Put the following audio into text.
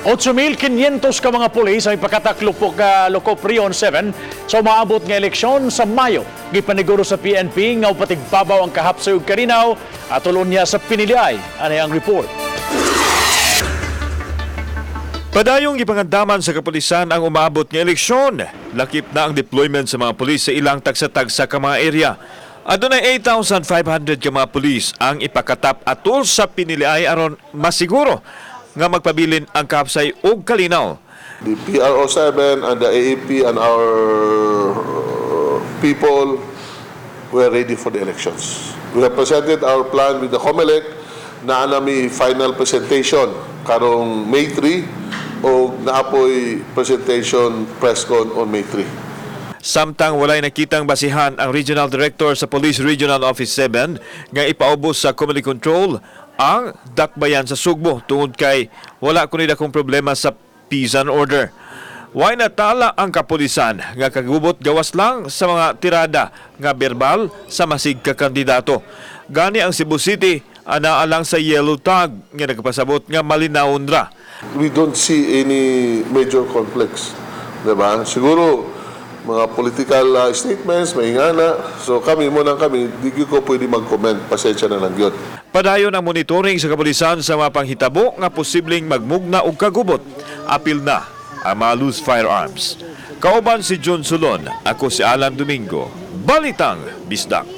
8,500 ka mga pulis ang ipakatap Lokop Rion 7 sa umaabot nga eleksyon sa Mayo. Gipaniguro sa PNP nga upatigbabaw ang kahapsay ug karinaw at tulon niya sa piniliay. Ano ang report? Padayong ipangandaman sa Kapolisan ang umaabot nga eleksyon. Lakip na ang deployment sa mga pulis sa ilang tagsa-tagsa ka mga area. Adunay 8,500 ka mga pulis ang ipakatap atol sa piniliay aron masiguro nga magpabilin ang kapsay ug kalinaw. The PRO7 and the AAP and our people were ready for the elections. We have presented our plan with the COMELEC na anami final presentation karong May 3 o naapoy presentation press con on May 3. Samtang walay nakitang basihan ang Regional Director sa Police Regional Office 7 nga ipaubos sa Community Control ang dakbayan sa Sugbo tungod kay wala kuno dakong problema sa peace and order. Way natala ang Kapolisan nga kagubot gawas lang sa mga tirada nga verbal sa masig ka kandidato. Gani ang Cebu City anaa lang sa yellow tag nga nagpasabot nga malinawon ra. We don't see any major conflicts, diba? Siguro mga political statements, maingana. So kami, di ko pwede mag-comment. Pasensya na lang yun. Padayon ang monitoring sa Kapolisan sa mga panghitabo nga posibleng magmugna og kagubot. Apil na ang mga loose firearms. Kauban si John Sulon, ako si Alan Domingo, Balitang Bisdak.